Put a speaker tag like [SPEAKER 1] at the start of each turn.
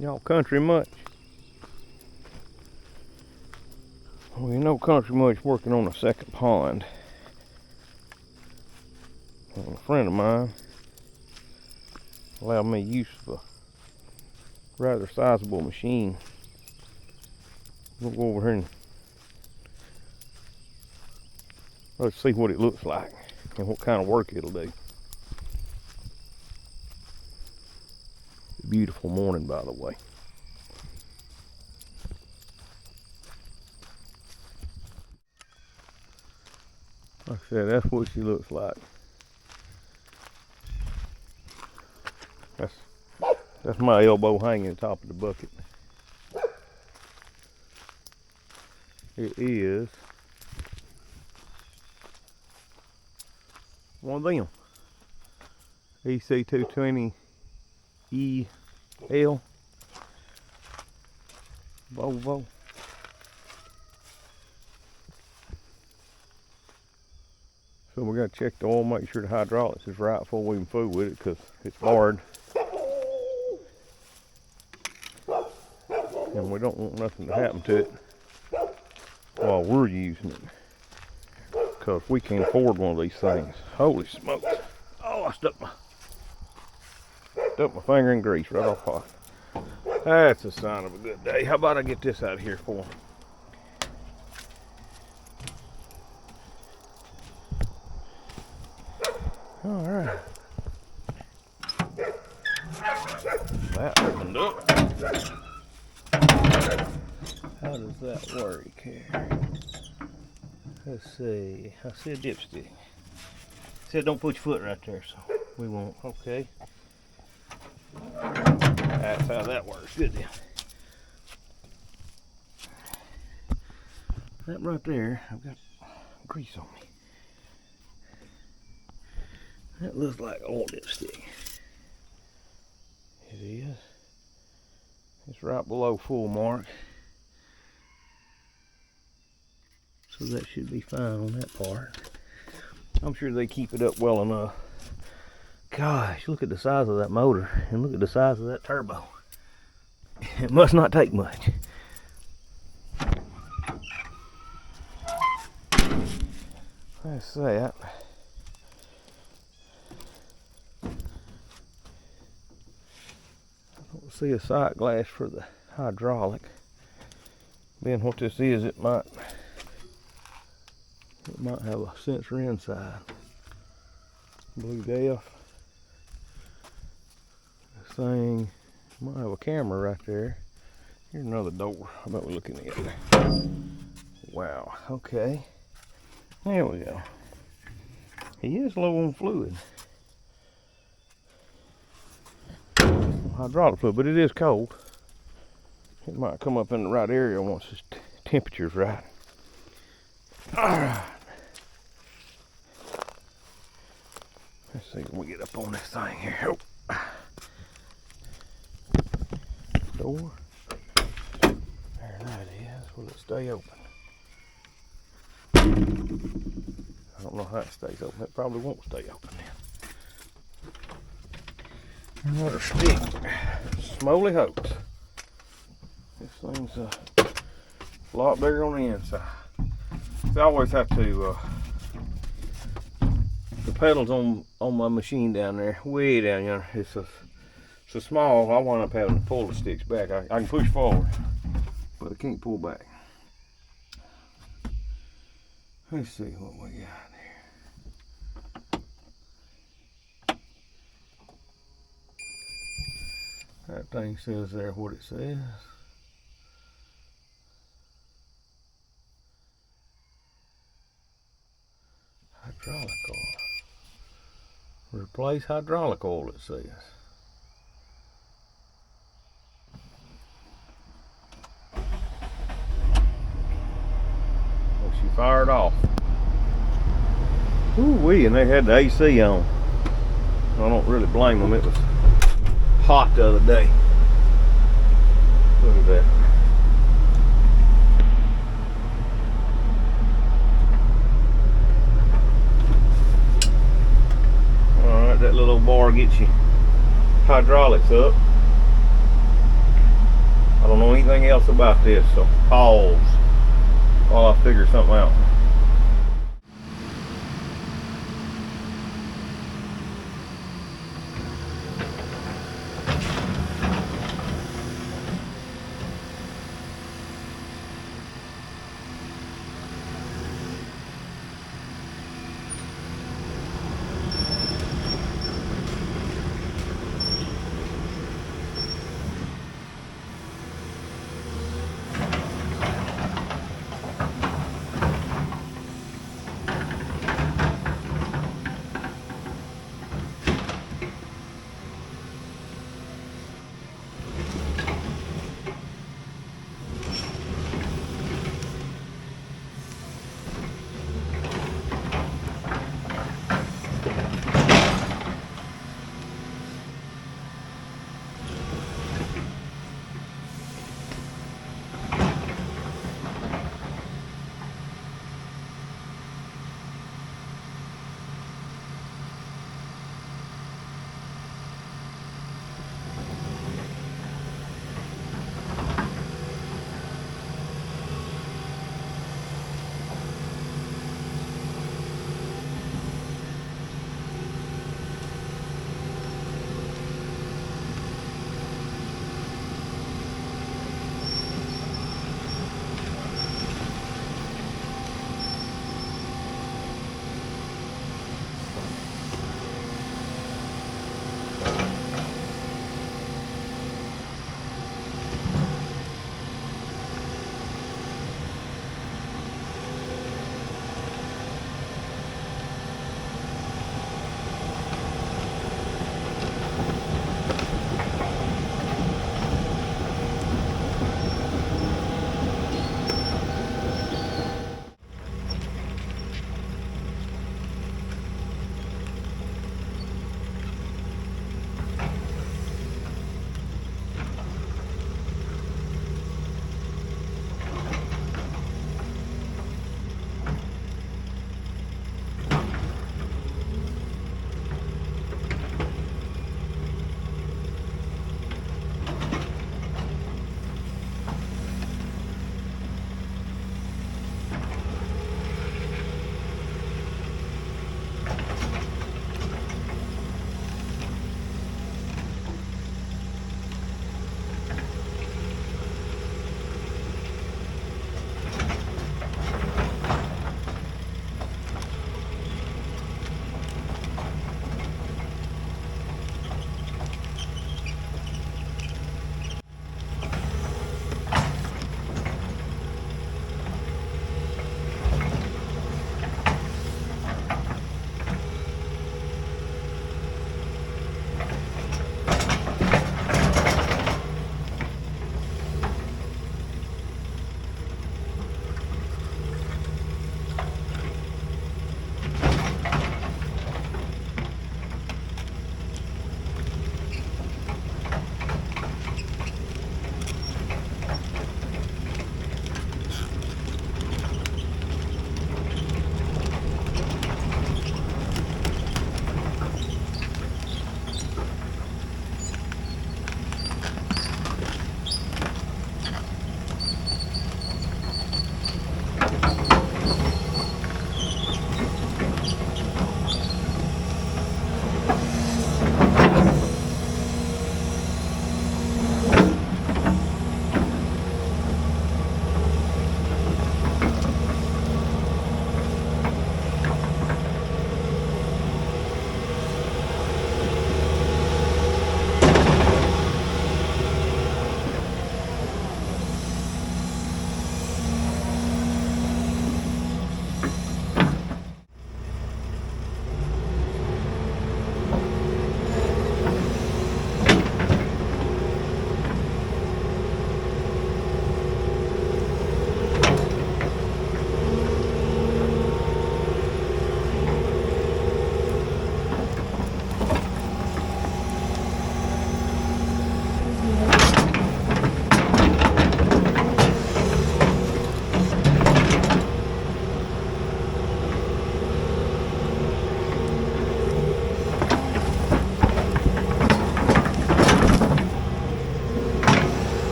[SPEAKER 1] Y'all country much? Well, you know Country Much working on a second pond. And a friend of mine allowed me use of a rather sizable machine. We'll go over here and let's see what it looks like and what kind of work it'll do. Beautiful morning, by the way. Like I said, that's what she looks like. That's my elbow hanging top of the bucket. It is one of them. EC220 EL Volvo. So we got to check the oil, make sure the hydraulics is right before we can fool with it, because it's barred. And we don't want nothing to happen to it while we're using it, because we can't afford one of these things. Holy smokes. Oh, I stuck my finger in grease right off hot. That's a sign of a good day. How about I get this out of here for them? All right. That opened up. How does that work here? Let's see. I see a dipstick. It said don't put your foot right there, so we won't. Okay. That's how that works. Good deal. That right there, I've got grease on me. That looks like oil dipstick. It is. It's right below full mark. So that should be fine on that part. I'm sure they keep it up well enough. Gosh, look at the size of that motor and look at the size of that turbo. It must not take much. Let's that. I don't see a sight glass for the hydraulic. Being what this is, it might have a sensor inside. Blue depth. This thing might have a camera right there. Here's another door. I bet we're looking at it. Wow. Okay. There we go. He is low on fluid. Hydraulic fluid, but it is cold. It might come up in the right area once its temperature's right. Alright. Let's see if we get up on this thing here. Oh. Door. There that is. Will it stay open? I don't know how it stays open. It probably won't stay open then. Another stick. Smoly hopes. This thing's a lot bigger on the inside. So I always have to the pedals on my machine down there, way down there. It's so small. I wind up having to pull the sticks back. I can push forward, but I can't pull back. Let's see what we got here. That thing says there what it says. Hydraulic oil. Replace hydraulic oil, it says. Well, she fired off. Ooh-wee, and they had the AC on. I don't really blame them. It was hot the other day. Look at that. Alright, that little bar gets you hydraulics up. anything else about this, so pause while I figure something out.